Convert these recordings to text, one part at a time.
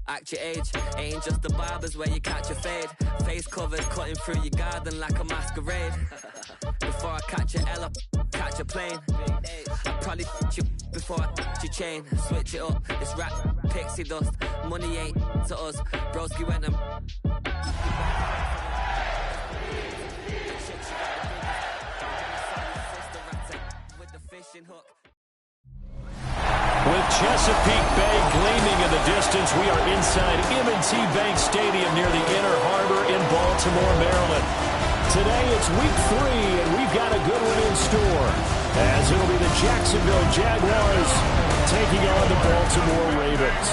Act your age, ain't just the barbers where you catch a fade. Face covers cutting through your garden like a masquerade. Before I catch a L up, catch a plane. I probably f*** you before I f*** your chain. Switch it up, it's rap, pixie dust. Money ain't to us, broski went and with the fishing hook. With Chesapeake Bay gleaming in the distance, we are inside M&T Bank Stadium near the Inner Harbor in Baltimore, Maryland. Today it's week 3, and we've got a good one in store, as it'll be the Jacksonville Jaguars taking on the Baltimore Ravens.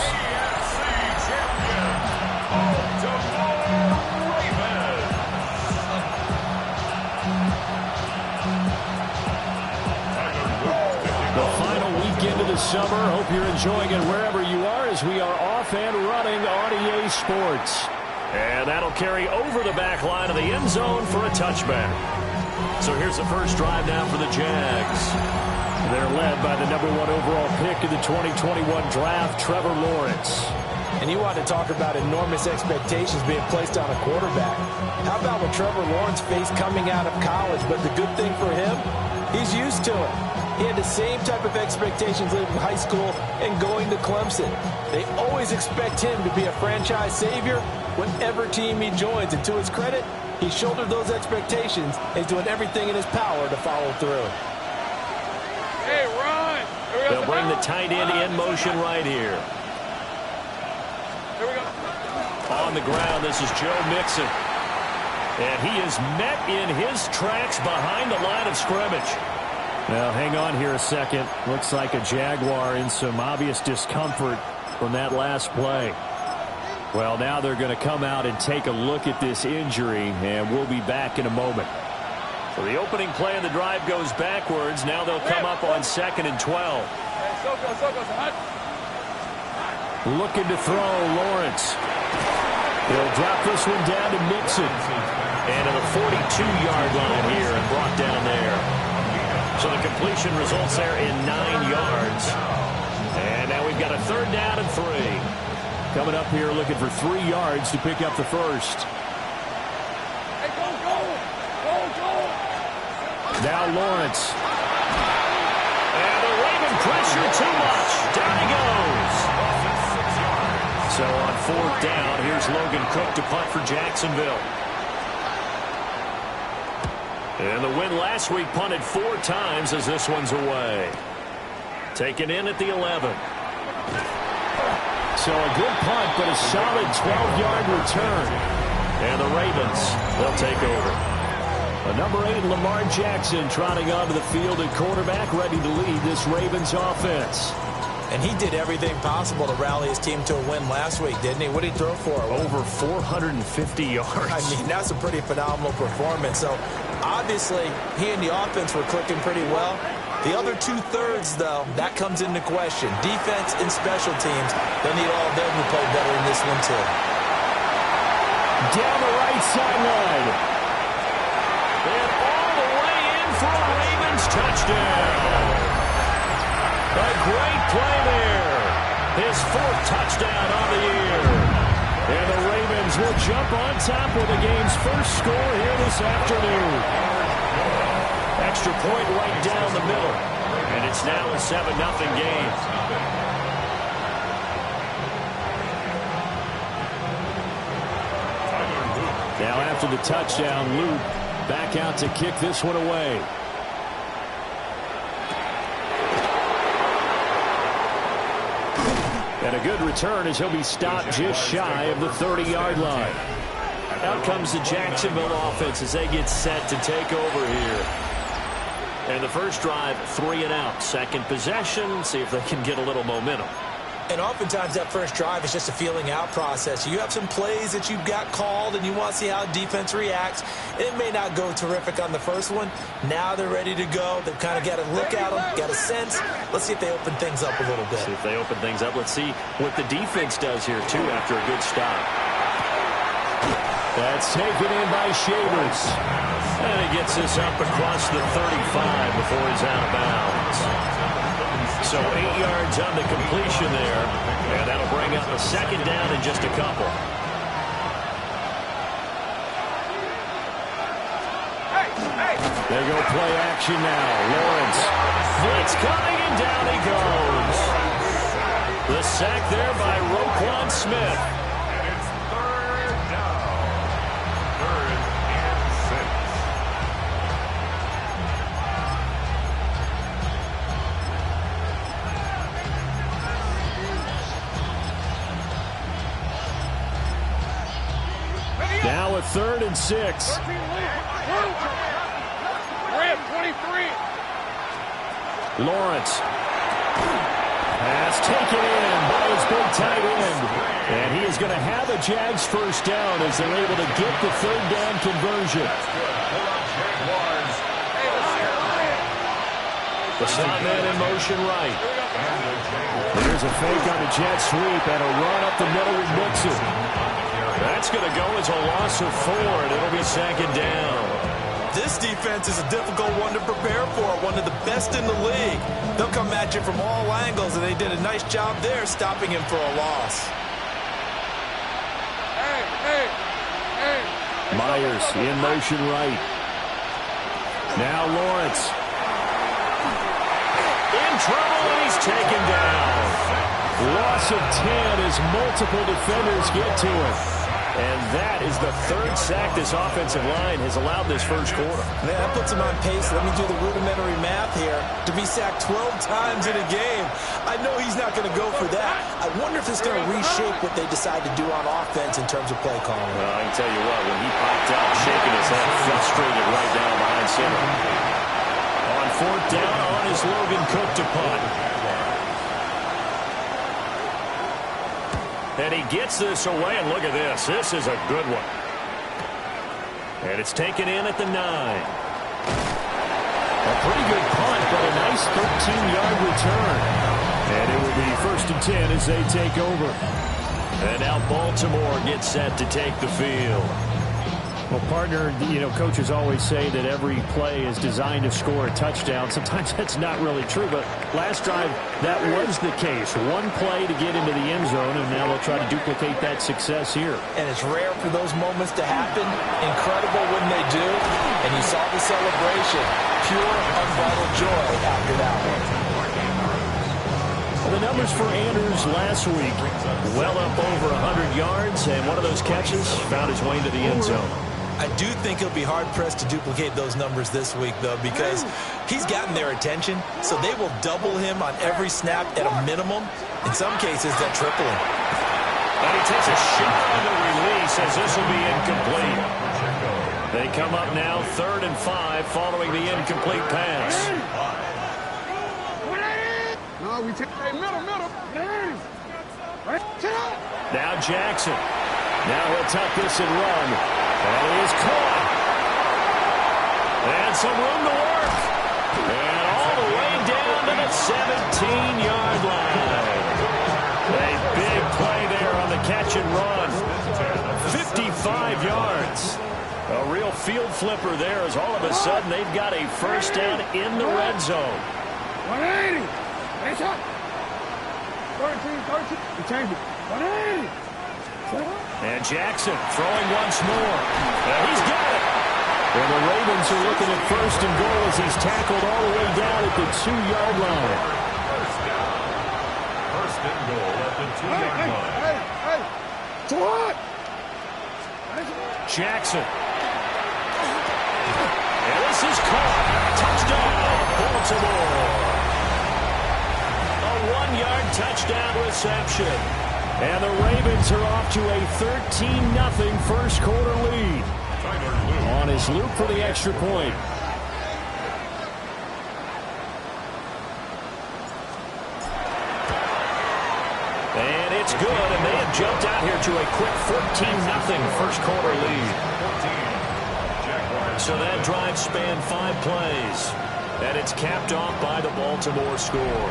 Summer. Hope you're enjoying it wherever you are, as we are off and running on EA Sports. And that'll carry over the back line of the end zone for a touchback. So here's the first drive now for the Jags. They're led by the #1 overall pick in the 2021 draft, Trevor Lawrence. And you want to talk about enormous expectations being placed on a quarterback. How about what Trevor Lawrence faced coming out of college? But the good thing for him, he's used to it. He had the same type of expectations leaving high school and going to Clemson. They always expect him to be a franchise savior whatever team he joins. And to his credit, he shouldered those expectations and is doing everything in his power to follow through. Hey, run! They'll bring the tight end in motion right here. Here we go. On the ground, this is Joe Mixon. And he is met in his tracks behind the line of scrimmage. Now, hang on here a second. Looks like a Jaguar in some obvious discomfort from that last play. Well, now they're going to come out and take a look at this injury, and we'll be back in a moment. So the opening play of the drive goes backwards. Now they'll come up on 2nd and 12. Looking to throw, Lawrence. He'll drop this one down to Mixon. And to the 42-yard line here and brought down there. So the completion results there in 9 yards. And now we've got a 3rd down and 3. Coming up here looking for 3 yards to pick up the first. Hey, go! Now Lawrence. And the Raven pressure too much. Down he goes. So on 4th down, here's Logan Cook to punt for Jacksonville. And the win last week punted 4 times as this one's away. Taken in at the 11. So a good punt, but a solid 12-yard return. And the Ravens, they'll take over. Number 8, Lamar Jackson, trotting onto the field at quarterback, ready to lead this Ravens offense. And he did everything possible to rally his team to a win last week, didn't he? What did he throw for? Over 450 yards. I mean, that's a pretty phenomenal performance. So, obviously, he and the offense were clicking pretty well. The other 2/3, though, that comes into question. Defense and special teams, they need all of them to play better in this one, too. Down the right sideline. And all the way in for a Ravens touchdown. A great play there. His 4th touchdown on the year. And the Ravens will jump on top with the game's first score here this afternoon. Extra point right down the middle. And it's now a 7-0 game. Now after the touchdown, Luke back out to kick this one away. And a good return as he'll be stopped just shy of the 30-yard line. Out comes the Jacksonville offense as they get set to take over here. And the first drive, 3 and out. Second possession, see if they can get a little momentum. And oftentimes that first drive is just a feeling out process. You have some plays that you've got called and you want to see how defense reacts. It may not go terrific on the first one. Now they're ready to go. They've kind of got a look at them, got a sense. Let's see if they open things up a little bit. See if they open things up. Let's see what the defense does here, too, after a good stop. That's taken in by Shavers. And he gets this up across the 35 before he's out of bounds. So 8 yards on the completion there, and that'll bring up a second down in just a couple. They go play action now. Lawrence. Blitz coming, and down he goes. The sack there by Roquan Smith. And it's third down. 3rd and 6. Now a 3rd and 6. Red 23. Lawrence. Pass taken in by his big tight end. And he is going to have a Jags first down as they're able to get the 3rd down conversion. The slot man in motion right. There's a fake on the jet sweep and a run up the middle with Mixon. That's going to go as a loss of 4, and it'll be 2nd down. This defense is a difficult one to prepare for, one of the best in the league. They'll come at you from all angles, and they did a nice job there stopping him for a loss. Myers in motion right. Now Lawrence. In trouble, and he's taken down. Loss of 10 as multiple defenders get to him. And that is the 3rd sack this offensive line has allowed this first quarter. Yeah, that puts him on pace. Let me do the rudimentary math here. To be sacked 12 times in a game, I know he's not going to go for that. I wonder if it's going to reshape what they decide to do on offense in terms of play calling. Well, I can tell you what, when he popped out, shaking his head, frustrated right down behind center. On 4th down, on is Logan Cook to punt. And he gets this away, and look at this. This is a good one. And it's taken in at the 9. A pretty good punt, but a nice 13-yard return. And it will be 1st and 10 as they take over. And now Baltimore gets set to take the field. Well, partner, coaches always say that every play is designed to score a touchdown. Sometimes that's not really true, but last drive, that was the case. One play to get into the end zone, and now they'll try to duplicate that success here. And it's rare for those moments to happen. Incredible when they do. And you saw the celebration. Pure, unbridled joy after that one. The numbers for Anders last week, well up over 100 yards, and one of those catches found his way into the end zone. I do think he'll be hard-pressed to duplicate those numbers this week, though, because he's gotten their attention, so they will double him on every snap at a minimum. In some cases, they'll triple him. And he takes a shot on the release as this will be incomplete. They come up now 3rd and 5 following the incomplete pass. No, we take middle. Now Jackson. Now he'll tuck this and run. And he is caught. And some room to work. And all the way down to the 17-yard line. A big play there on the catch and run. 55 yards. A real field flipper there as all of a sudden they've got a first down in the red zone. 180. Nice shot. 13. You change it. 180. And Jackson throwing once more. And he's got it. And the Ravens are looking at 1st and goal as he's tackled all the way down at the 2-yard line. First and goal at the 2-yard line. Hey. So what? Jackson. And this is caught. Touchdown, Baltimore. A 1-yard touchdown reception. And the Ravens are off to a 13-0 first quarter lead. On his loop for the extra point. good, and they have jumped out here to a quick 14-0 first quarter lead. So that drive spanned 5 plays, and it's capped off by the Baltimore score.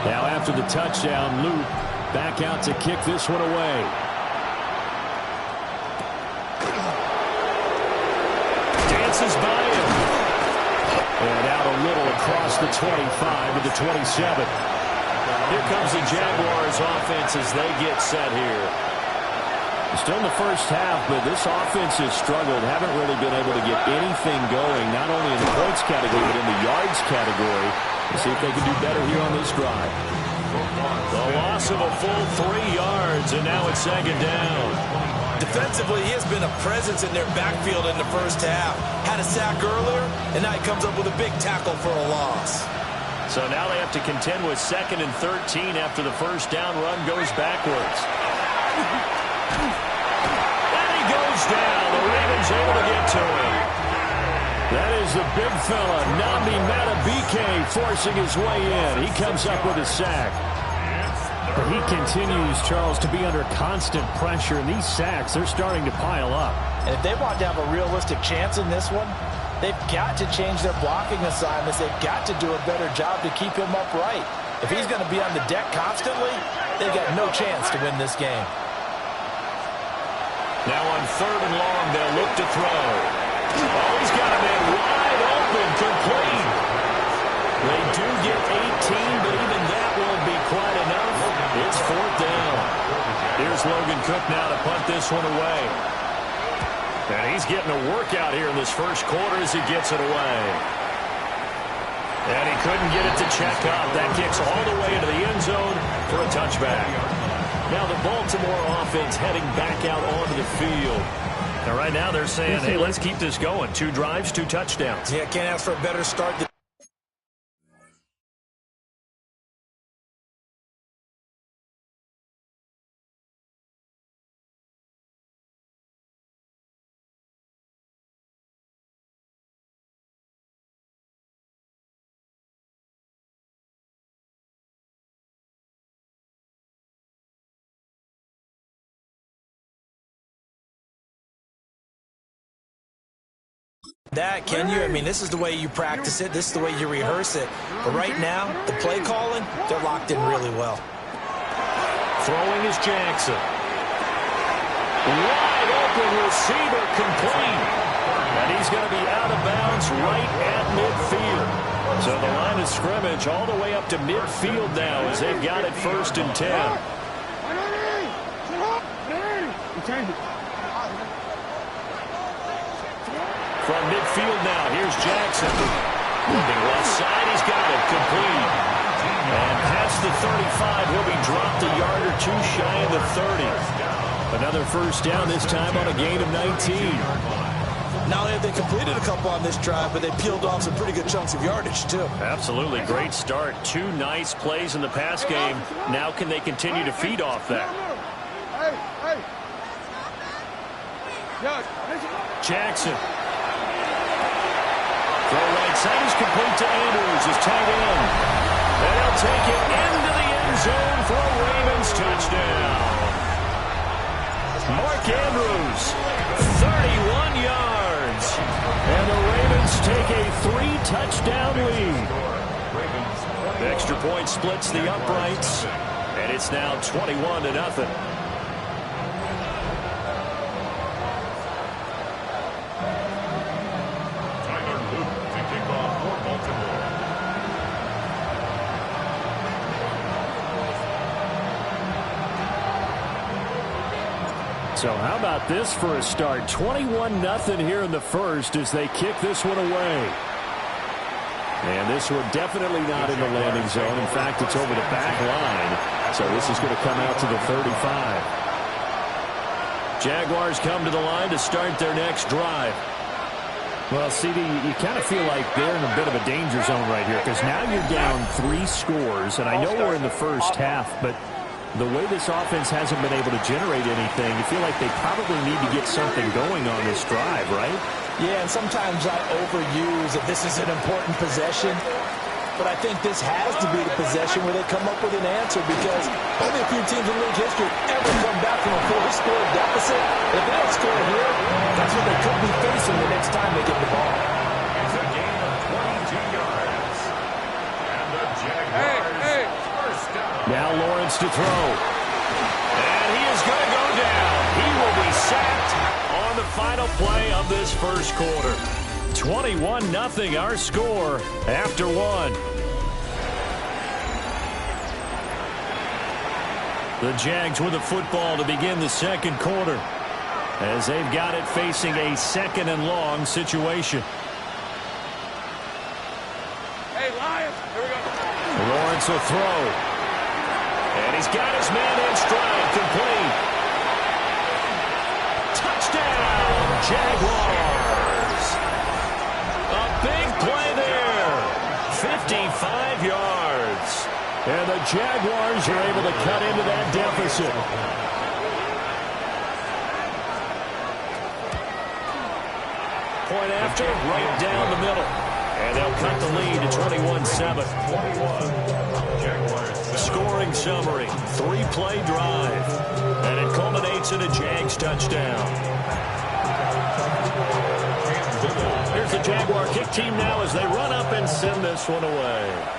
Now after the touchdown, Luke back out to kick this one away. Dances by him. And out a little across the 25 to the 27. Here comes the Jaguars offense as they get set here. Still in the first half, but this offense has struggled. Haven't really been able to get anything going, not only in the points category, but in the yards category. We'll see if they can do better here on this drive. The loss of a full 3 yards, and now it's second down. Defensively, he has been a presence in their backfield in the first half. Had a sack earlier, and now he comes up with a big tackle for a loss. So now they have to contend with 2nd and 13 after the first down run goes backwards. And he goes down. The Ravens able to get to him. That is the big fella, Nnamdi Madubuike, forcing his way in. He comes up with a sack. But he continues, Charles, to be under constant pressure, and these sacks, they're starting to pile up. And if they want to have a realistic chance in this one, they've got to change their blocking assignments. They've got to do a better job to keep him upright. If he's going to be on the deck constantly, they've got no chance to win this game. Now on 3rd and long, they'll look to throw. Oh, he's got a man wide open, complete. They do get 18, but even that won't be quite enough. It's 4th down. Here's Logan Cook now to punt this one away. And he's getting a workout here in this first quarter as he gets it away. And he couldn't get it to check up. That kicks all the way into the end zone for a touchback. Now the Baltimore offense heading back out onto the field. And right now they're saying, hey, let's keep this going. 2 drives, 2 touchdowns. Yeah, can't ask for a better start. That, can you? I mean, this is the way you practice it. This is the way you rehearse it. But right now, the play calling, they're locked in really well. Throwing is Jackson. Wide open receiver, complete. And he's going to be out of bounds right at midfield. So the line of scrimmage all the way up to midfield now as they've got it 1st and 10. From midfield now, here's Jackson. Moving left side, he's got it, complete. And past the 35, he'll be dropped a yard or 2 shy of the 30. Another first down, this time on a gain of 19. Not only have they completed a couple on this drive, but they peeled off some pretty good chunks of yardage, too. Absolutely, great start. 2 nice plays in the pass game. Now can they continue to feed off that? Jackson. Throw right side is complete to Andrews, his tight end. And he'll take it into the end zone for a Ravens touchdown. Mark Andrews, 31 yards. And the Ravens take a 3-touchdown lead. Extra point splits the uprights, and it's now 21-0. So how about this for a start? 21-0 here in the first as they kick this one away. And this one definitely not in the landing zone. In fact, it's over the back line. So this is going to come out to the 35. Jaguars come to the line to start their next drive. Well, CD, you kind of feel like they're in a bit of a danger zone right here because now you're down 3 scores. And I know we're in the first half, but the way this offense hasn't been able to generate anything, you feel like they probably need to get something going on this drive, right? Yeah, and sometimes I overuse that this is an important possession. But I think this has to be the possession where they come up with an answer, because only a few teams in league history ever come back from a 4-score deficit. If they don't score here, that's what they could be facing the next time they get the ball. It's a gain of 22 yards. And the Jaguars first down. Now Lawrence to throw. And he is going to go down. He will be sacked on the final play of this first quarter. 21-0 our score after one. The Jags with the football to begin the second quarter, as they've got it facing a 2nd and long situation. Hey, Lions, here we go. Lawrence will throw. And he's got his man in stride, complete. Touchdown, Jaguars. A big play there. 55 yards. And the Jaguars are able to cut into that deficit. Point after, right down the middle. And they'll cut the lead to 21-7. 21. Jaguars 7. Scoring summary, 3-play drive. And it culminates in a Jags touchdown. Here's the Jaguar kick team now as they run up and send this one away.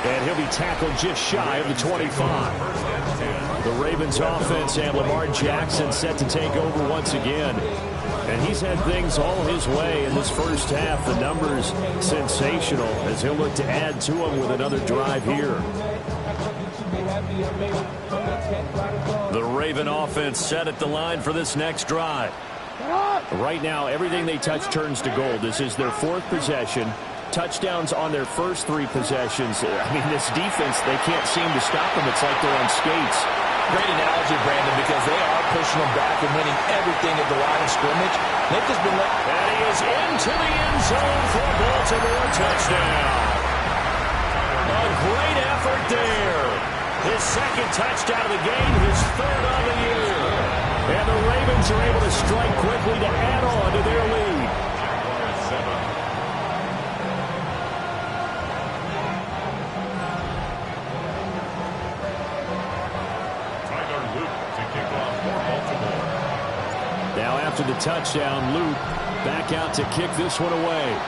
And he'll be tackled just shy of the 25. The Ravens offense and Lamar Jackson set to take over once again. And he's had things all his way in this first half. The numbers sensational as he'll look to add to them with another drive here. The Raven offense set at the line for this next drive. Right now, everything they touch turns to gold. This is their 4th possession. Touchdowns on their first 3 possessions. I mean, this defense, they can't seem to stop them. It's like they're on skates. Great analogy, Brandon, because they are pushing them back and winning everything at the line of scrimmage. They've just been let. And he is into the end zone for a Baltimore touchdown. A great effort there. His 2nd touchdown of the game, his 3rd of the year. And the Ravens are able to strike quickly to add on to their lead. Jaguars 7. Tyler Luke to kick off for Baltimore. Now after the touchdown, Luke back out to kick this one away.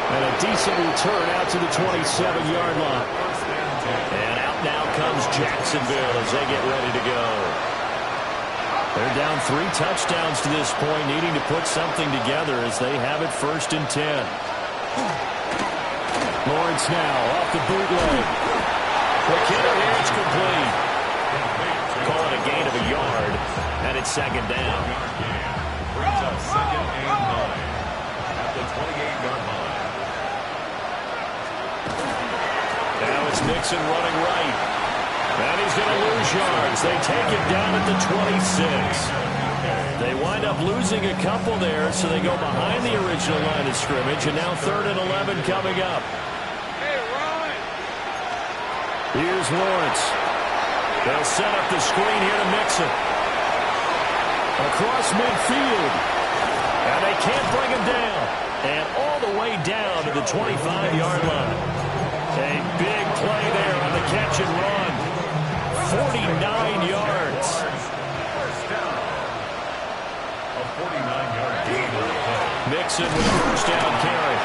And a decent return out to the 27-yard line. And out now comes Jacksonville as they get ready to go. They're down 3 touchdowns to this point, needing to put something together as they have it 1st and 10. Lawrence now off the bootleg. McKinnon here, it's complete. Call it a gain of a yard, and it's 2nd down. Brings up 2nd and 9 at the 28-yard line. Now it's Mixon running right. And he's going to lose yards. They take him down at the 26. They wind up losing a couple there, so they go behind the original line of scrimmage, and now 3rd and 11 coming up. Here's Lawrence. They'll set up the screen here to Mixon. Across midfield. And they can't bring him down. And all the way down to the 25-yard line. A big play there on the catch and run. 49 yards. First down. A 49-yard gain on the play. Mixon with a first down carry.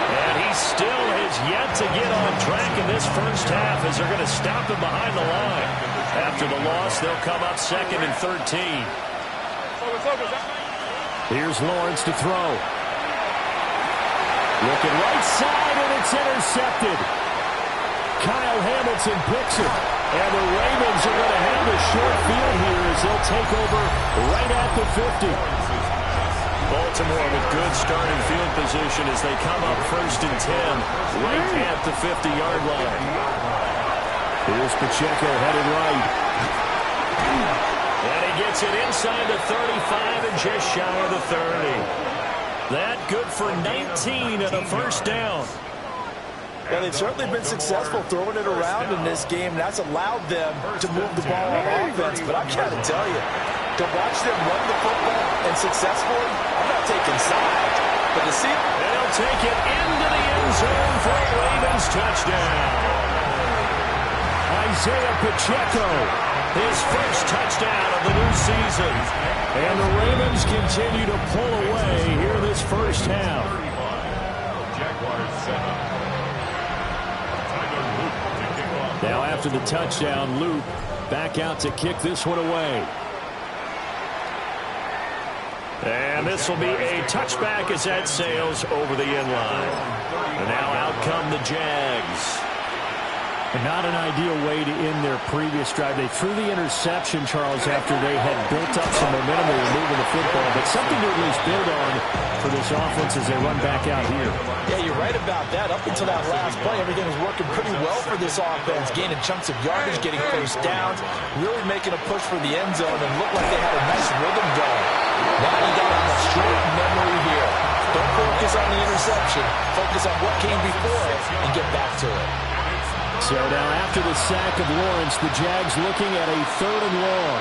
And he still has yet to get on track in this first half as they're going to stop him behind the line. After the loss, they'll come up 2nd and 13. Here's Lawrence to throw. Looking right side, and it's intercepted. Kyle Hamilton picks it. And the Ravens are going to have the short field here as they'll take over right at the 50. Baltimore with good starting field position as they come up 1st and 10 right at the 50-yard line. Here's Pacheco headed right. And he gets it inside the 35 and just shy of the 30. That good for 19 and a first down. Well, they've certainly been successful throwing it around in this game. That's allowed them to move the ball on offense. But I got to tell you, to watch them run the football and successfully, I'm not taking sides. But to see, they'll take it into the end zone for a Ravens touchdown. Isaiah Pacheco, his first touchdown of the new season. And the Ravens continue to pull away here this first half. Jaguars set up. Now after the touchdown, Luke back out to kick this one away. And this will be a touchback as that sails over the end line. And now out come the Jags. Not an ideal way to end their previous drive. They threw the interception, Charles, after they had built up some momentum. They were moving the football, but something to at least build on for this offense as they run back out here. Yeah, you're right about that. Up until that last play, everything was working pretty well for this offense, gaining chunks of yardage, getting first downs, really making a push for the end zone, and looked like they had a nice rhythm going. Now you got a short memory here. Don't focus on the interception. Focus on what came before it and get back to it. So now after the sack of Lawrence, the Jags looking at a 3rd and long.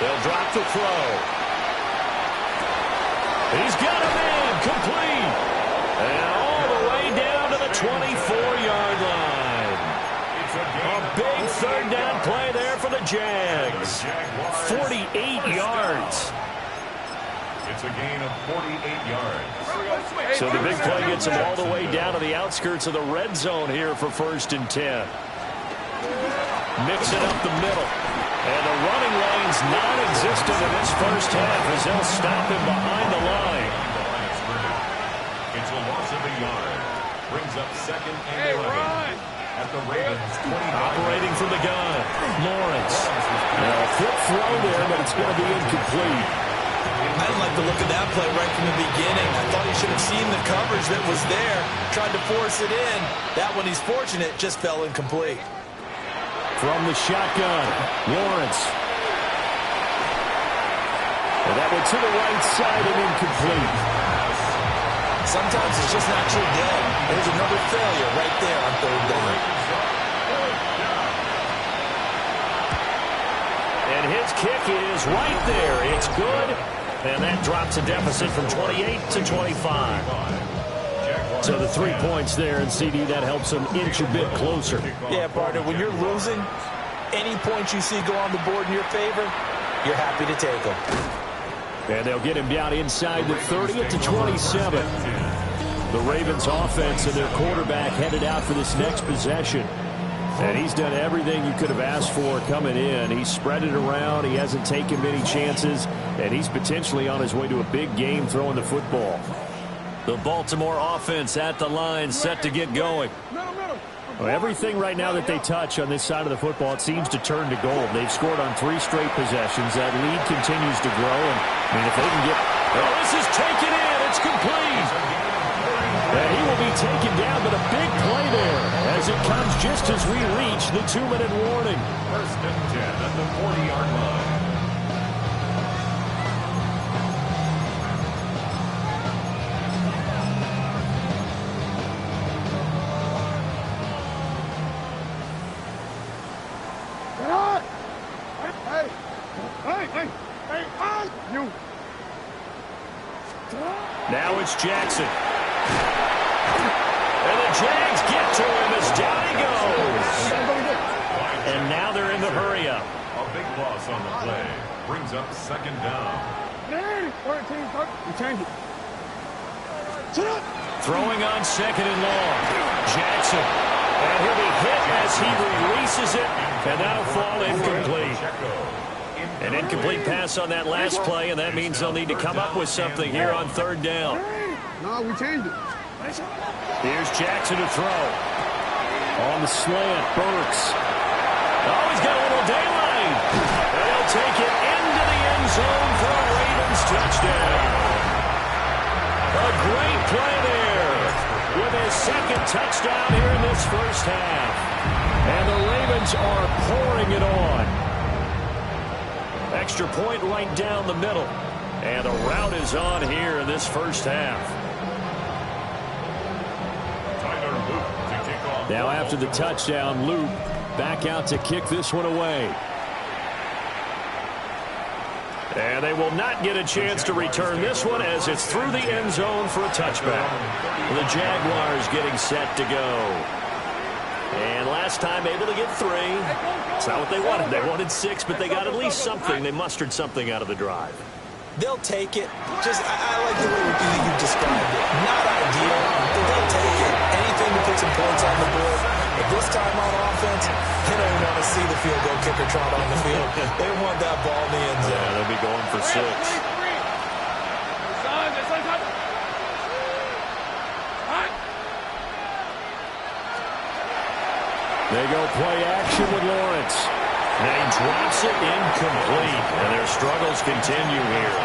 They'll drop the throw. He's got a man complete. And all the way down to the 24-yard line. A big 3rd down play there for the Jags. 48 yards. It's a gain of 48 yards. So the big play gets them all the way down to the outskirts of the red zone here for 1st and 10. Mixing up the middle. And the running lane's non-existent in this first half as they'll stop him behind the line. It's a loss of a yard. Brings up 2nd and 11. At the Ravens 20. Operating from the gun. Lawrence. Now a quick throw there, but it's going to be incomplete. I didn't like the look of that play right from the beginning. I thought he should have seen the coverage that was there, tried to force it in. That one, he's fortunate, just fell incomplete. From the shotgun, Lawrence. And that went to the right side and incomplete. Sometimes it's just not your day. There's another failure right there on 3rd down. And his kick is right there. It's good. And that drops a deficit from 28 to 25. So the 3 points there, and CD, that helps them inch a bit closer. Yeah, partner, when you're losing, any points you see go on the board in your favor, you're happy to take them. And they'll get him down inside the 30 to 27. The Ravens offense and their quarterback headed out for this next possession. And he's done everything you could have asked for coming in. He's spread it around. He hasn't taken many chances. And he's potentially on his way to a big game throwing the football. The Baltimore offense at the line, set to get going. Well, everything right now that they touch on this side of the football, it seems to turn to gold. They've scored on 3 straight possessions. That lead continues to grow. And, I mean, if they can get... Oh, this is taken in. It's complete. And he will be taken down, but a big play there as it comes just as we reach the 2-minute warning. 1st and 10 at the 40-yard line. Now it's Jackson. And the Jags get to him as down he goes. And now they're in the hurry-up. A big loss on the play. Brings up 2nd down. Throwing on 2nd and long. Jackson. And he'll be hit as he releases it. And that'll fall incomplete. An incomplete pass on that last play, and that means they'll need to come up with something here on 3rd down. No, we changed it. Here's Jackson to throw. On the slant, Burks. Oh, he's got a little daylight. And he'll take it into the end zone for a Ravens touchdown. A great play there with his second touchdown here in this first half. And the Ravens are pouring it on. Extra point right down the middle. And the rout is on here in this first half. Now after the touchdown, Luke back out to kick this one away. And they will not get a chance to return this one as it's through the end zone for a touchback. The Jaguars getting set to go. And last time able to get 3. It's not what they wanted. They wanted 6, but they got at least something. They mustered something out of the drive. They'll take it. I like the way you described it. Not ideal, but they'll take it. Anything to put some points on the board. But this time on offense, they don't want to see the field goal kicker trot on the field. They want that ball in the end zone. Yeah, they'll be going for 6. They go play action with Lawrence. And he drops it incomplete. And their struggles continue here.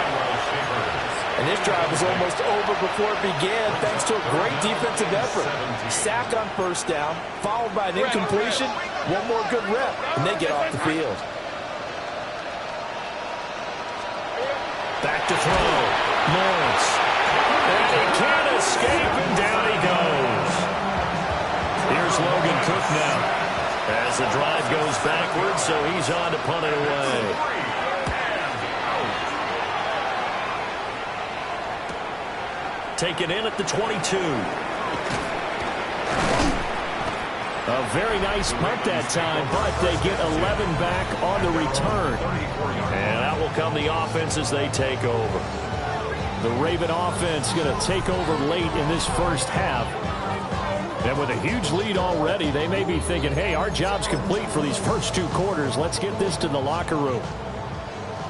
And this drive was almost over before it began thanks to a great defensive effort. Sack on first down, followed by an incompletion. One more good rep, and they get off the field. Back to throw. Lawrence. And he can't escape, and down he goes. Here's Logan Cook now. As the drive goes backwards, so he's on to punt it away. Taken in at the 22. A very nice punt that time, but they get 11 back on the return. And out will come the offense as they take over. The Raven offense going to take over late in this first half. And with a huge lead already, they may be thinking, hey, our job's complete for these first 2 quarters. Let's get this to the locker room.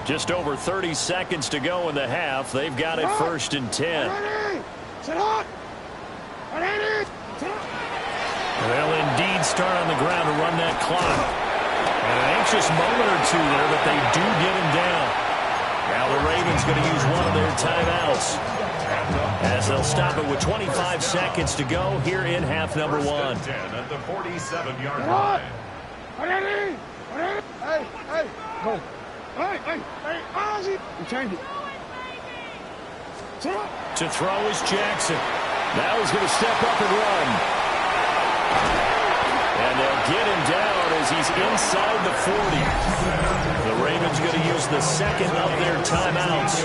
Just over 30 seconds to go in the half. They've got it 1st and 10. They'll indeed start on the ground to run that clock. And an anxious moment or 2 there, but they do get him down. Now the Ravens going to use one of their timeouts, as they'll stop it with 25 seconds to go here in half number 1. At the 47-yard line. To throw is Jackson. Now he's going to step up and run. And they'll get him down as he's inside the 40. The Ravens going to use the second of their timeouts.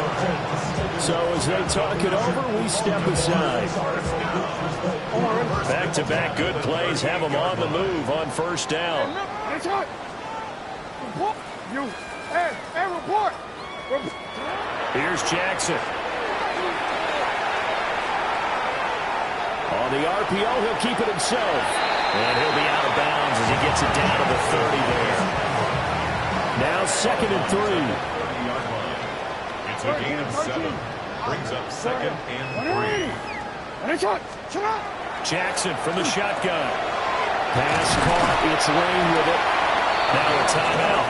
So as they talk it over, we step aside. Back-to-back good plays have them on the move on first down. Here's Jackson. On the RPO, he'll keep it himself. And he'll be out of bounds as he gets it down to the 30 there. Now 2nd and 3. It's a gain of 7. Brings up 2nd and 3. Jackson from the shotgun. Pass caught. It's Lane with it. Now a timeout.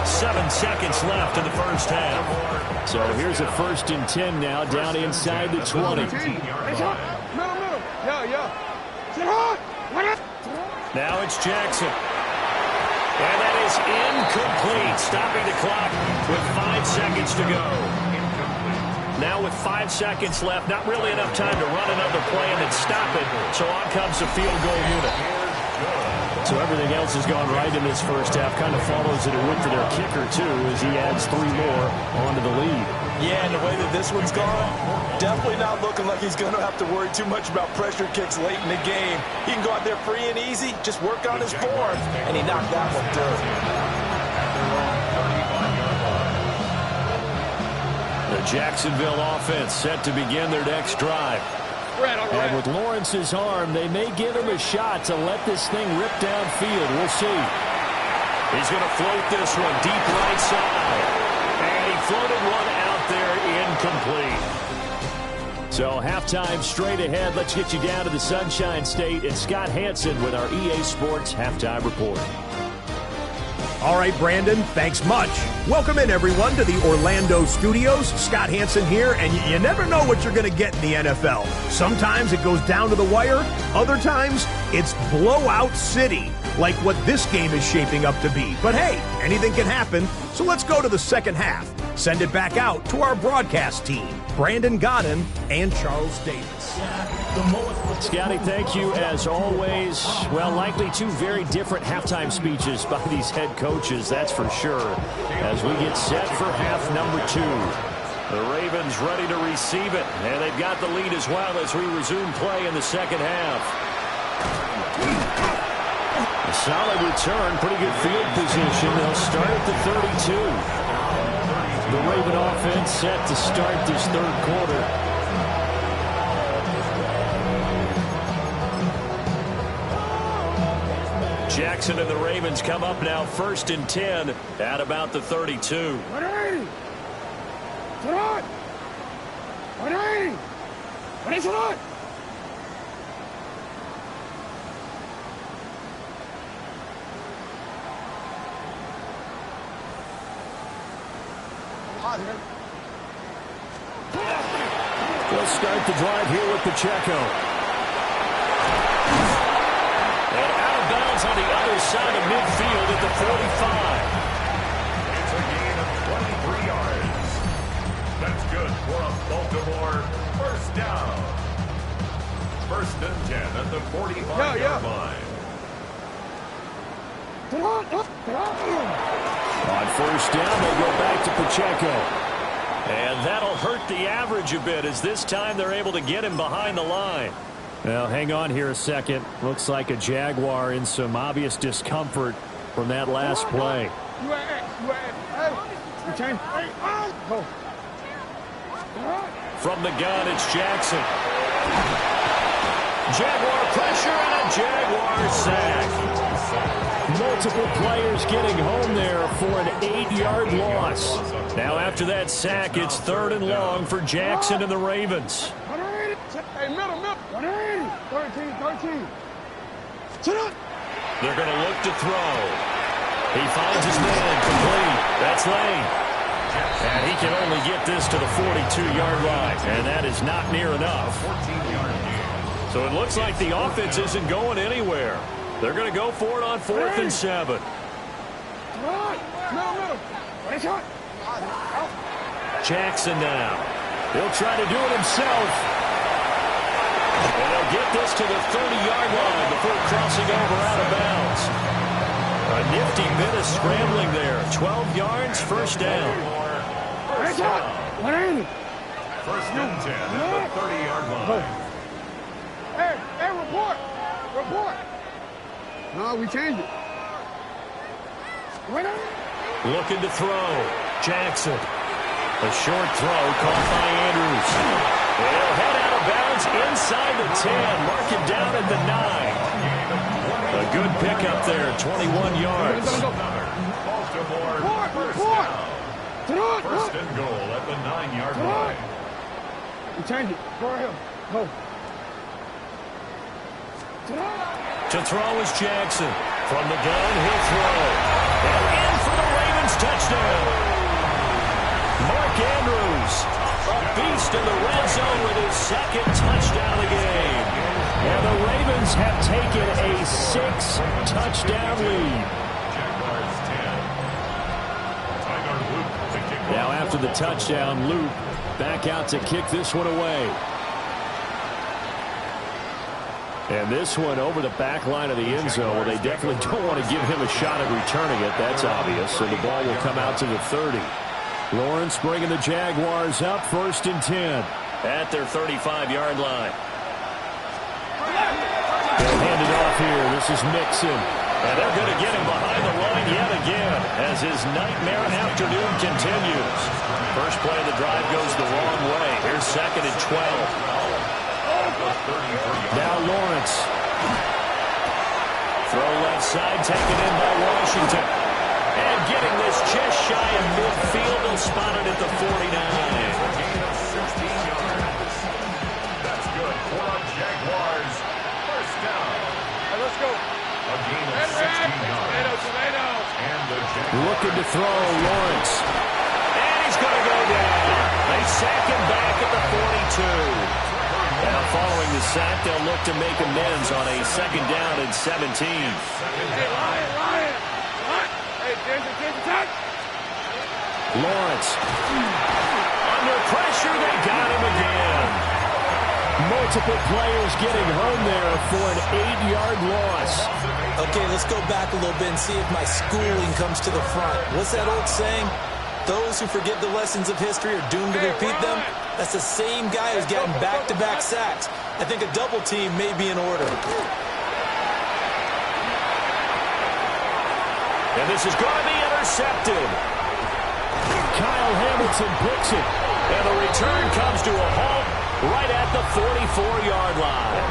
7 seconds left in the first half. So here's a 1st and 10 now, down inside the 20. Now it's Jackson. And that is incomplete, stopping the clock with 5 seconds to go. Now with 5 seconds left, not really enough time to run another play and then stop it. So on comes the field goal unit. So everything else has gone right in this first half. Kind of follows it with to their kicker, too, as he adds 3 more onto the lead. Yeah, and the way that this one's gone, definitely not looking like he's going to have to worry too much about pressure kicks late in the game. He can go out there free and easy, just work on his form, and he knocked that one through. The Jacksonville offense set to begin their next drive. And with Lawrence's arm, they may give him a shot to let this thing rip downfield. We'll see. He's going to float this one deep right side. And he floated one out there incomplete. So halftime straight ahead. Let's get you down to the Sunshine State and Scott Hansen with our EA Sports Halftime Report. All right, Brandon, thanks much. Welcome in, everyone, to the Orlando studios. Scott Hansen here, and you never know what you're going to get in the NFL. Sometimes it goes down to the wire. Other times, it's blowout city, like what this game is shaping up to be. But hey, anything can happen, so let's go to the second half. Send it back out to our broadcast team, Brandon Godden and Charles Davis. Scotty, thank you as always. Well, likely two very different halftime speeches by these head coaches, that's for sure, as we get set for half number 2. The Ravens ready to receive it, and they've got the lead as well as we resume play in the second half. A solid return, pretty good field position. They'll start at the 32. The Raven offense set to start this third quarter. Jackson and the Ravens come up now 1st and 10 at about the 32. They'll start the drive here with Pacheco. And out of bounds on the other side of midfield at the 45. It's a gain of 23 yards. That's good for a Baltimore first down. 1st and 10 at the 45-yard line. On 1st down, they'll go back to Pacheco. And that'll hurt the average a bit as this time they're able to get him behind the line. Now, hang on here a second. Looks like a Jaguar in some obvious discomfort from that last play. From the gun, it's Jackson. Jaguar pressure and a Jaguar sack. Multiple players getting home there for an 8-yard loss. Now after that sack, it's 3rd and long for Jackson and the Ravens. Hey, middle. 13. They're going to look to throw. He finds his man complete. That's Lane. And he can only get this to the 42-yard line. And that is not near enough. So it looks like the offense isn't going anywhere. They're going to go for it on 4th and 7. Jackson now. He'll try to do it himself. And they'll get this to the 30-yard line before crossing over out of bounds. A nifty bit of scrambling there. 12 yards, 1st down. 1st and 10 at the 30-yard line. Hey, report. No, we changed it. Looking to throw. Jackson. A short throw caught by Andrews. They'll head out of bounds inside the 10. Mark it down at the 9. A good pickup there, 21 yards. Baltimore first and goal at the 9-yard line. We changed it. Go ahead. Go. To throw is Jackson. From the gun, he'll throw. And in for the Ravens touchdown. Mark Andrews, a beast in the red zone with his 2nd touchdown of the game. And the Ravens have taken a 6-touchdown lead. Now after the touchdown, Luke back out to kick this one away. And this one over the back line of the end zone. Well, they definitely don't want to give him a shot at returning it. That's obvious. So the ball will come out to the 30. Lawrence bringing the Jaguars up 1st and 10 at their 35-yard line. They'll hand it off here. This is Mixon. And they're going to get him behind the line yet again as his nightmare afternoon continues. First play of the drive goes the wrong way. Here's 2nd and 12. Now Lawrence. Throw left side, taken in by Washington. And getting this just shy of midfield, they'll spot it at the 49. That's good for our Jaguars. First down. Hey, let's go. A gain of 16 yards. And the Looking to throw, Lawrence. And he's going to go down. They sack him back at the 42. Now, following the sack, they'll look to make amends on a 2nd down and 17. Hey, Ryan. Hey, attention. Lawrence. Under pressure, they got him again. Multiple players getting home there for an 8-yard loss. Okay, let's go back a little bit and see if my schooling comes to the front. What's that old saying? Those who forget the lessons of history are doomed to repeat them. That's the same guy who's getting back-to-back sacks. I think a double team may be in order. And this is going to be intercepted. Kyle Hamilton picks it. And the return comes to a halt right at the 44-yard line.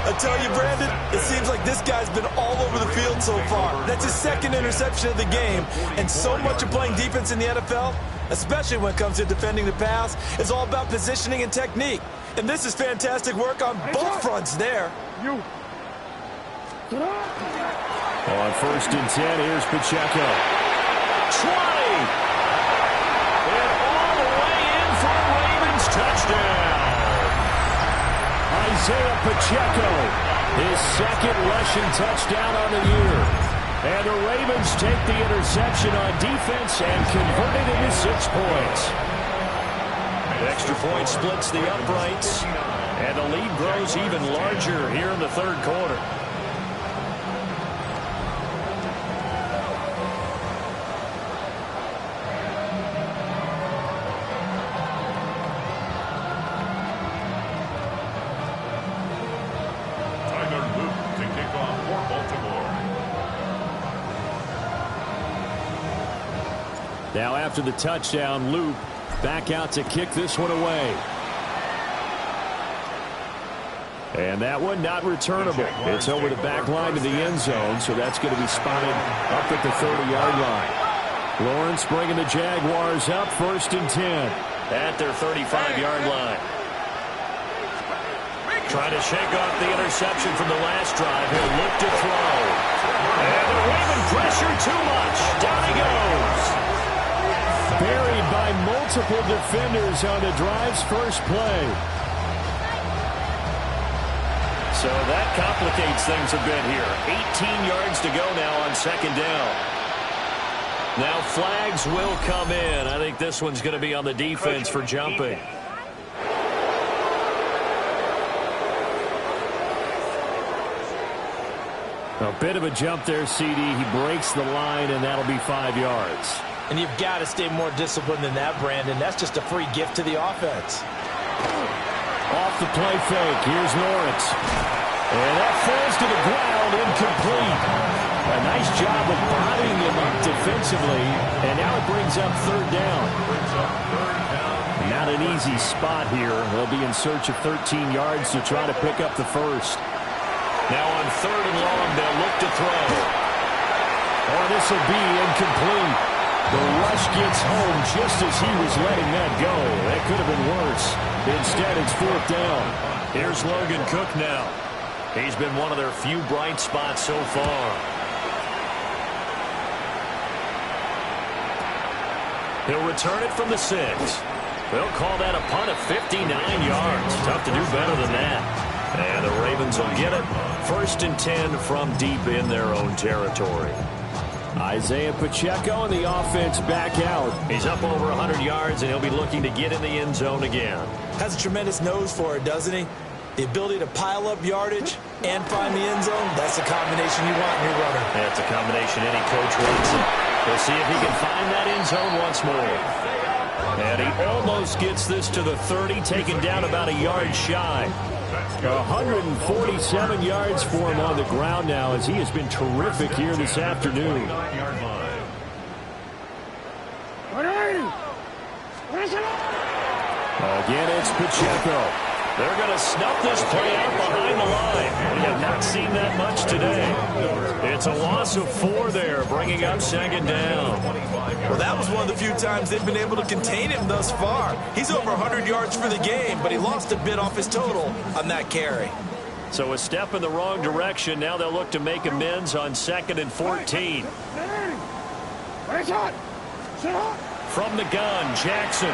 I tell you, Brandon, it seems like this guy's been all over the field so far. That's his 2nd interception of the game. And so much of playing defense in the NFL, especially when it comes to defending the pass, is all about positioning and technique. And this is fantastic work on both fronts there. On 1st and 10, here's Pacheco. 20! And all the way in for a Ravens touchdown. Isaiah Pacheco, his 2nd rushing touchdown on the year. And the Ravens take the interception on defense and convert it into 6 points. The extra point splits the uprights, and the lead grows even larger here in the 3rd quarter. Now after the touchdown, Luke back out to kick this one away. And that one not returnable. It's over the back line to the end zone, so that's going to be spotted up at the 30-yard line. Lawrence bringing the Jaguars up 1st and 10 at their 35-yard line. Trying to shake off the interception from the last drive. He'll look to throw. And the Raven pressure too much. Down he goes. Buried by multiple defenders on the drive's first play. So that complicates things a bit here. 18 yards to go now on 2nd down. Now flags will come in. I think this one's going to be on the defense for jumping. A bit of a jump there, CD. He breaks the line, and that'll be 5 yards. And you've got to stay more disciplined than that, Brandon. That's just a free gift to the offense. Off the play fake. Here's Lawrence. And that falls to the ground, incomplete. A nice job of bodying him up defensively. And now it brings up 3rd down. Not an easy spot here. They'll be in search of 13 yards to try to pick up the 1st. Now on 3rd and long, they'll look to throw. Oh, this will be incomplete. The rush gets home just as he was letting that go. That could have been worse. Instead, it's 4th down. Here's Logan Cook now. He's been one of their few bright spots so far. He'll return it from the 6. They'll call that a punt of 59 yards. Tough to do better than that. And the Ravens will get it. 1st and 10 from deep in their own territory. Isaiah Pacheco and the offense back out. He's up over 100 yards, and he'll be looking to get in the end zone again. Has a tremendous nose for it, doesn't he? The ability to pile up yardage and find the end zone, that's the combination you want in your runner. That's a combination any coach wants. We'll see if he can find that end zone once more. And he almost gets this to the 30, taken down about a yard shy. 147 yards for him on the ground now, as he has been terrific here this afternoon. Again, it's Pacheco. They're going to snuff this play out behind the line. We have not seen that much today. It's a loss of 4 there, bringing up 2nd down. Well, that was one of the few times they've been able to contain him thus far. He's over 100 yards for the game, but he lost a bit off his total on that carry. So a step in the wrong direction. Now they'll look to make amends on 2nd and 14. From the gun, Jackson.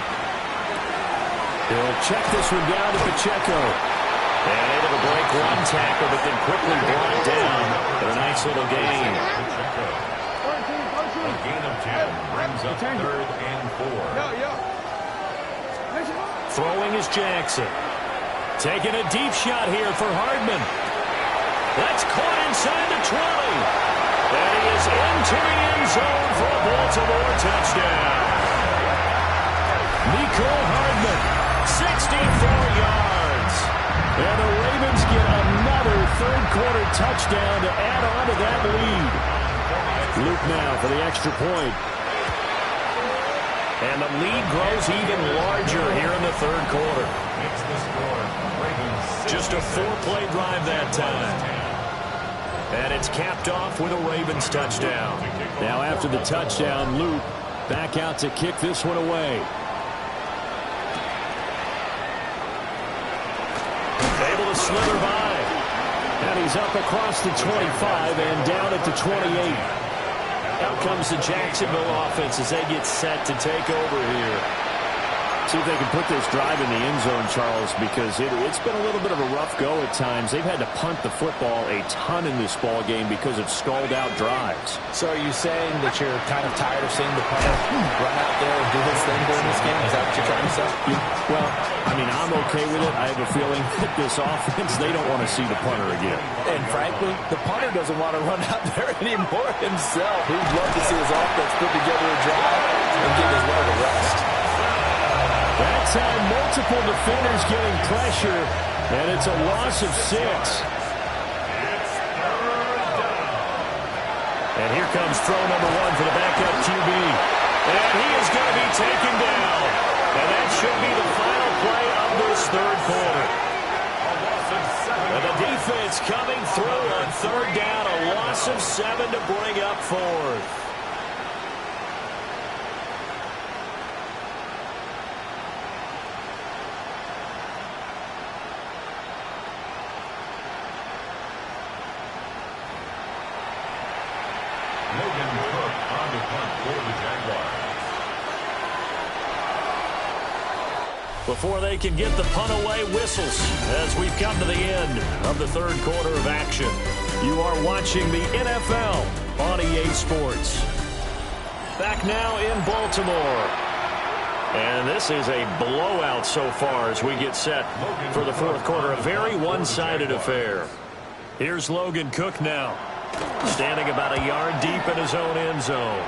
He'll check this one down to Pacheco. And able to break one tackle, but then quickly brought down for a nice little gain. A gain of 10 brings up 3rd and 4. Throwing is Jackson. Taking a deep shot here for Hardman. That's caught inside the 20. And he is into the end zone for a Baltimore touchdown. Mecole Hardman, 64 yards. And the Ravens get another third-quarter touchdown to add on to that lead. Luke now for the extra point. And the lead grows even larger here in the third quarter. Just a 4-play drive that time. And it's capped off with a Ravens touchdown. Now after the touchdown, Luke back out to kick this one away. Able to slither by. And he's up across the 25 and down at the 28. Out comes the Jacksonville offense as they get set to take over here. See if they can put this drive in the end zone, Charles, because it's been a little bit of a rough go at times. They've had to punt the football a ton in this ball game because of stalled-out drives. So are you saying that you're kind of tired of seeing the punter run out there and do his thing during this game? Is that what you're trying to say? Well, I mean, I'm okay with it. I have a feeling that this offense, they don't want to see the punter again. And frankly, the punter doesn't want to run out there anymore himself. He'd love to see his offense put together a drive and get his well to rest. That time, multiple defenders getting pressure, and it's a loss of 6. And here comes throw number 1 for the backup QB. And he is going to be taken down. And that should be the final play of this third quarter. And the defense coming through on third down, a loss of 7 to bring up 4th. Logan Cook on the punt for the Jaguars. Before they can get the punt away, whistles as we've come to the end of the third quarter of action. You are watching the NFL on EA Sports. Back now in Baltimore. And this is a blowout so far as we get set for the fourth quarter. A very one-sided affair. Here's Logan Cook now, standing about a yard deep in his own end zone.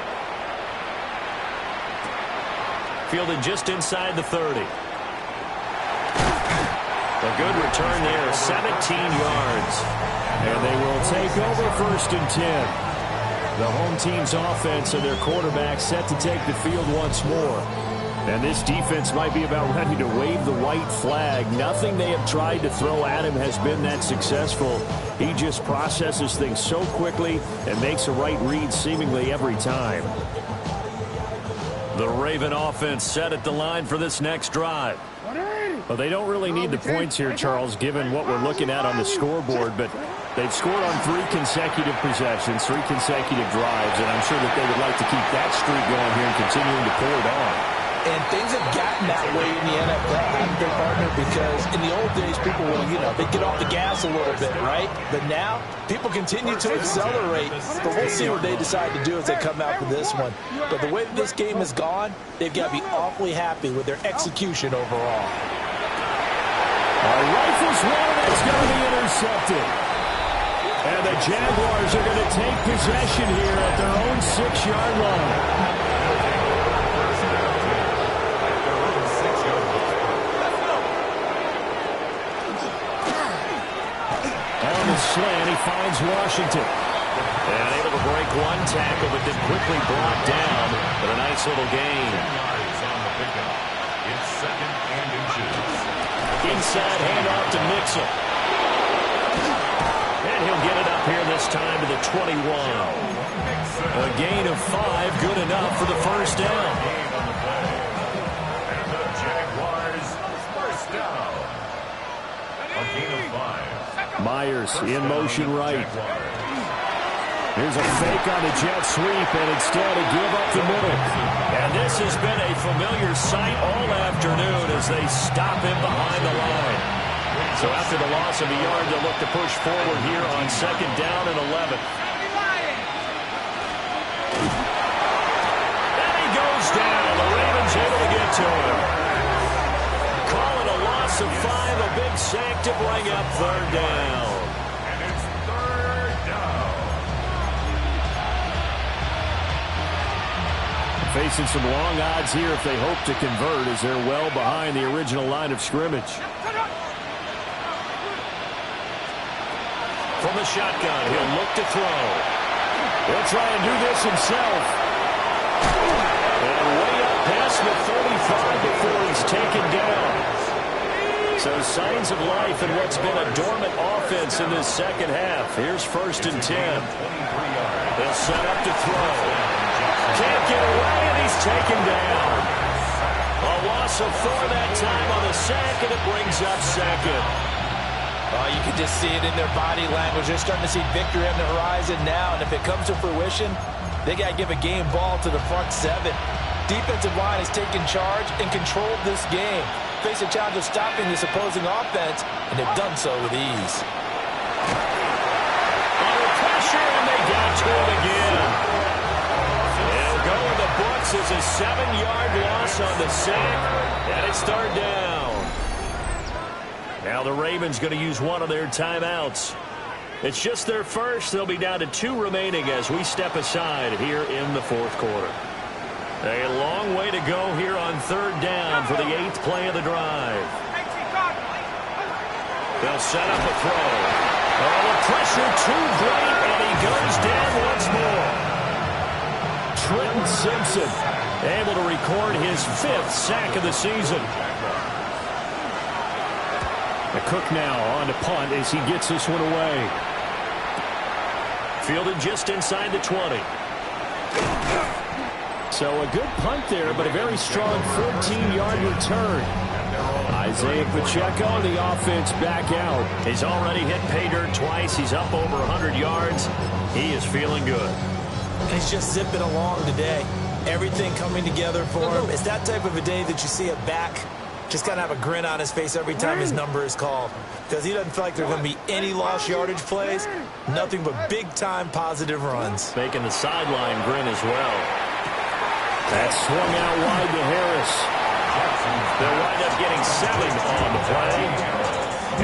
Fielded just inside the 30. A good return there, 17 yards. And they will take over 1st and 10. The home team's offense and their quarterback set to take the field once more. And this defense might be about ready to wave the white flag. Nothing they have tried to throw at him has been that successful. He just processes things so quickly and makes a right read seemingly every time. The Raven offense set at the line for this next drive. Well, they don't really need the points here, Charles, given what we're looking at on the scoreboard, but they've scored on 3 consecutive possessions, 3 consecutive drives, and I'm sure that they would like to keep that streak going here and continuing to pour it on. And things have gotten that way in the NFL, haven't they, partner? Because in the old days, people will, they'd get off the gas a little bit, right? But now, people continue to accelerate. But we'll see what they decide to do as they come out for this one. But the way that this game has gone, they've got to be awfully happy with their execution overall. A rifles one, it's going to be intercepted. And the Jaguars are going to take possession here at their own 6-yard line. Slant, he finds Washington. And able to break one tackle, but then quickly brought down with a nice little gain. It's 2nd and inches. Inside handoff to Mixon. And he'll get it up here this time to the 21. A gain of 5, good enough for the first down. And the Jaguars first down. A gain of 5. Myers in motion right. Here's a fake on the jet sweep, and instead a give up the middle. And this has been a familiar sight all afternoon as they stop him behind the line. So after the loss of a yard, they'll look to push forward here on 2nd down and 11. And he goes down. The Ravens able to get to him. Call it a loss of 5, a big sack to bring up 3rd down. And it's 3rd down. Facing some long odds here if they hope to convert as they're well behind the original line of scrimmage. From the shotgun, he'll look to throw. He'll try and do this himself. And way up past the 35 before he's taken down. So signs of life in what's been a dormant offense in this second half. Here's 1st and 10. They'll set up to throw. Can't get away, and he's taken down. A loss of 4 that time on the sack, and it brings up 2nd. You can just see it in their body language. They're starting to see victory on the horizon now, and if it comes to fruition, they got to give a game ball to the front 7. Defensive line has taken charge and controlled this game. Face a challenge of stopping this opposing offense, and they've done so with ease. Under pressure, and they got to him again. They'll go in the books as a 7-yard loss on the sack, and it's 3rd down. Now the Ravens going to use one of their timeouts. It's just their first. They'll be down to 2 remaining as we step aside here in the 4th quarter. A long way to go here on 3rd down for the 8th play of the drive. They'll set up a throw. Oh, the pressure too great, and he goes down once more. Trenton Simpson able to record his 5th sack of the season. The Cook now on to punt as he gets this one away. Fielded just inside the 20. So a good punt there, but a very strong 14-yard return. Isaiah Pacheco on the offense back out. He's already hit pay dirt twice. He's up over 100 yards. He is feeling good. He's just zipping along today. Everything coming together for him. It's that type of a day that you see a back just kind of have a grin on his face every time his number is called. Because he doesn't feel like there's going to be any lost yardage plays. Nothing but big-time positive runs. Making the sideline grin as well. That swung out wide to Harris. They'll wind up getting 7 on the play.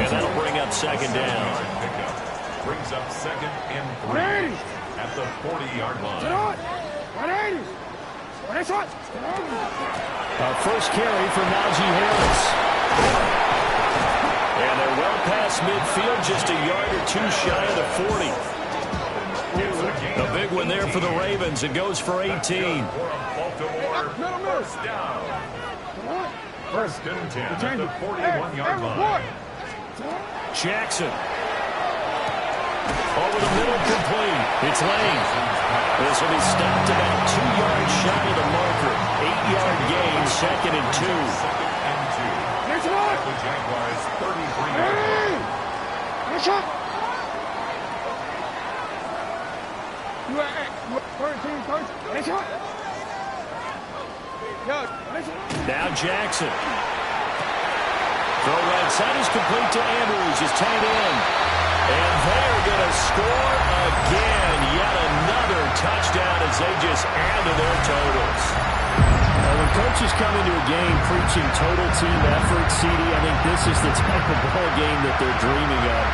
And that'll bring up 2nd down. Brings up 2nd and 3 at the 40-yard line. First carry for Najee Harris. And they're well past midfield, just a yard or 2 shy of the 40. A big one there for the Ravens. It goes for 18. First down. 1st and 10 at the 41-yard line. Jackson. Over the middle, complete. It's Lane. This will be stopped about 2 yards shy of the marker. 8-yard gain, 2nd and 2. 2nd and 2. The Jaguars 33 Now Jackson. Throw right side is complete to Andrews. His tight end. And they're going to score again. Yet another touchdown as they just add to their totals. When coaches come into a game preaching total team effort, CD, I think this is the type of ball game that they're dreaming of.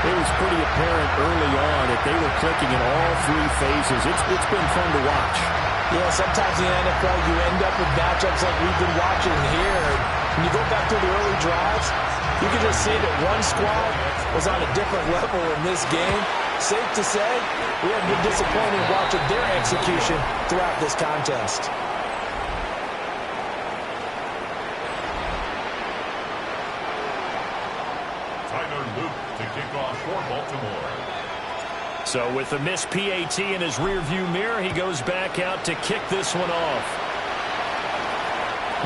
It was pretty apparent early on that they were clicking in all 3 phases. It's been fun to watch. Yeah, sometimes in the NFL you end up with matchups like we've been watching here. When you go back through the early drives, you can just see that one squad was on a different level in this game. Safe to say, we have been disappointed watching their execution throughout this contest. Tyler Luke to kick off for Baltimore. So with the missed PAT in his rearview mirror, he goes back out to kick this one off.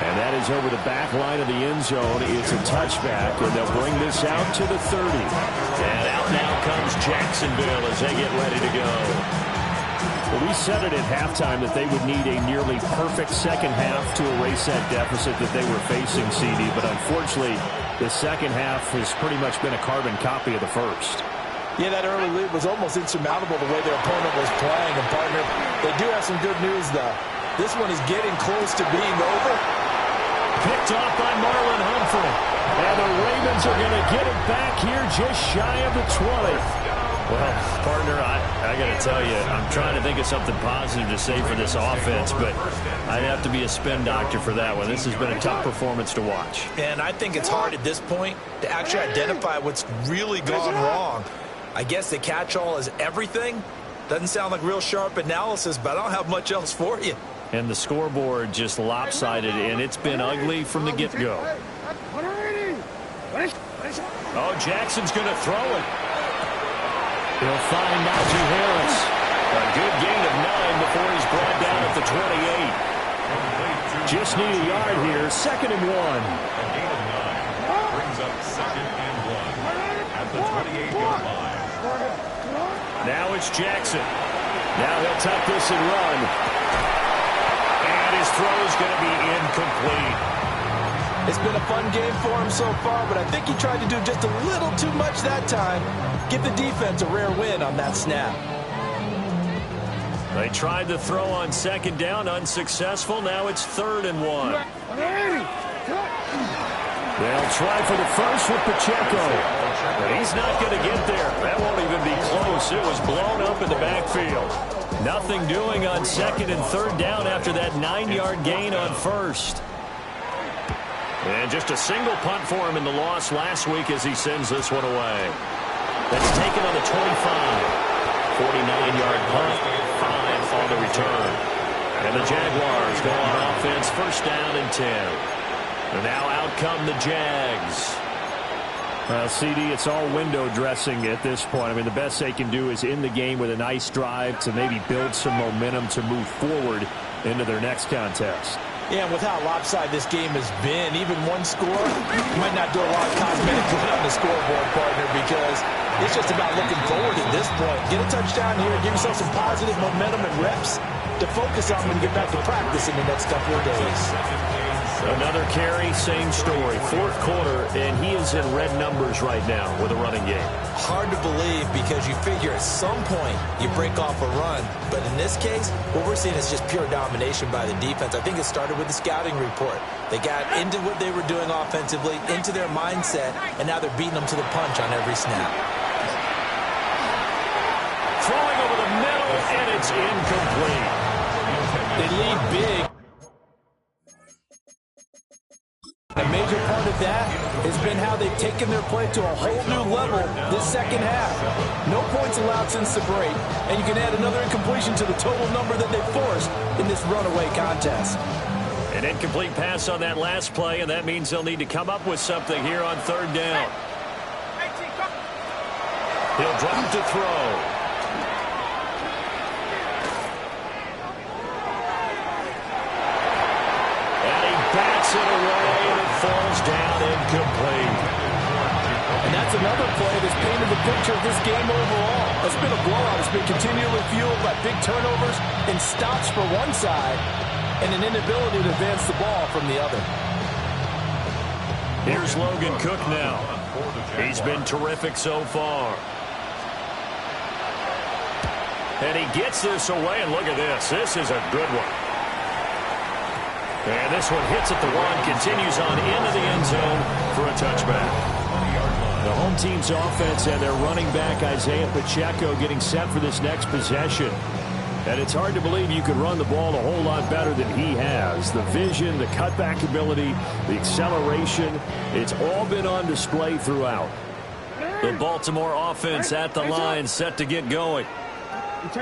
And that is over the back line of the end zone. It's a touchback, and they'll bring this out to the 30. And out now comes Jacksonville as they get ready to go. Well, we said it at halftime that they would need a nearly perfect second half to erase that deficit that they were facing, CD. But unfortunately, the second half has pretty much been a carbon copy of the first. Yeah, that early lead was almost insurmountable the way their opponent was playing. And, partner, they do have some good news, though. This one is getting close to being over. Picked off by Marlon Humphrey. And the Ravens are going to get it back here just shy of the 20. Well, partner, I got to tell you, I'm trying to think of something positive to say for this offense, but I'd have to be a spin doctor for that one. This has been a tough performance to watch. And I think it's hard at this point to actually identify what's really gone wrong. I guess the catch-all is everything. Doesn't sound like real sharp analysis, but I don't have much else for you. And the scoreboard just lopsided, and it's been ugly from the get-go. Oh, Jackson's going to throw it. He'll find Najee Harris. A good gain of 9 before he's brought down at the 28. Just need a yard here. 2nd and 1. A gain of 9 brings up 2nd and 1 at the 28-yard line. Now it's Jackson. Now he'll tuck this and run. And his throw is going to be incomplete. It's been a fun game for him so far, but I think he tried to do just a little too much that time. Give the defense a rare win on that snap. They tried to throw on 2nd down, unsuccessful. Now it's 3rd and 1. They'll try for the first with Pacheco. But he's not going to get there. That won't even be close. It was blown up in the backfield. Nothing doing on 2nd and 3rd down after that 9-yard gain on 1st. And just a single punt for him in the loss last week as he sends this one away. That's taken on the 25. 49-yard punt, 5 on the return. And the Jaguars go on offense, 1st down and 10. And now out come the Jags. CD, it's all window dressing at this point. I mean, the best they can do is in the game with a nice drive to maybe build some momentum to move forward into their next contest. Yeah, and with how lopsided this game has been, even one score might not do a lot of cosmetic good on the scoreboard, partner, because it's just about looking forward at this point. Get a touchdown here, give yourself some positive momentum and reps to focus on when you get back to practice in the next couple of days. Another carry, same story. 4th quarter, and he is in red numbers right now with a running game. Hard to believe because you figure at some point you break off a run. But in this case, what we're seeing is just pure domination by the defense. I think it started with the scouting report. They got into what they were doing offensively, into their mindset, and now they're beating them to the punch on every snap. Throwing over the middle, and it's incomplete. They lead big. A major part of that has been how they've taken their play to a whole new level this second half. No points allowed since the break, and you can add another incompletion to the total number that they forced in this runaway contest. An incomplete pass on that last play, and that means they'll need to come up with something here on 3rd down. He'll drop to throw. Bats it away, and it falls down incomplete. And that's another play that's painted the picture of this game overall. It's been a blowout. It's been continually fueled by big turnovers and stops for one side and an inability to advance the ball from the other. Here's Logan Cook now. He's been terrific so far. And he gets this away, and look at this. This is a good one. And this one hits at the 1, continues on into the end zone for a touchback. The home team's offense and their running back, Isaiah Pacheco, getting set for this next possession. And it's hard to believe you could run the ball a whole lot better than he has. The vision, the cutback ability, the acceleration, it's all been on display throughout. The Baltimore offense at the line, set to get going.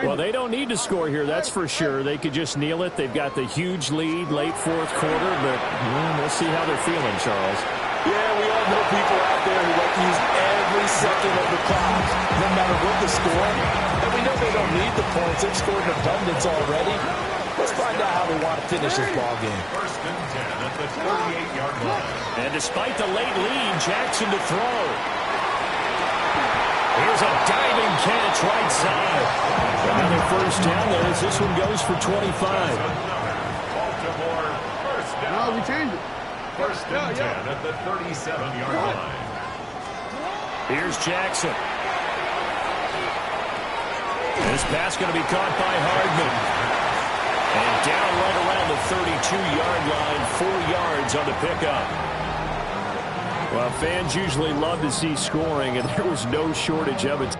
Well, they don't need to score here, that's for sure. They could just kneel it. They've got the huge lead late 4th quarter, but we'll see how they're feeling, Charles. Yeah, we all know people out there who like to use every second of the clock, no matter what the score. And we know they don't need the points. They've scored in abundance already. Let's find out how they want to finish this ball game. 1st and 10 at the 38-yard line. And despite the late lead, Jackson to throw. Here's a diving catch right side. Another first down there as this one goes for 25. Baltimore, first down. No, we changed it. First and 10 at the 37-yard line. Here's Jackson. This pass going to be caught by Hardman. And down right around the 32-yard line, 4 yards on the pickup. Well, fans usually love to see scoring, and there was no shortage of it.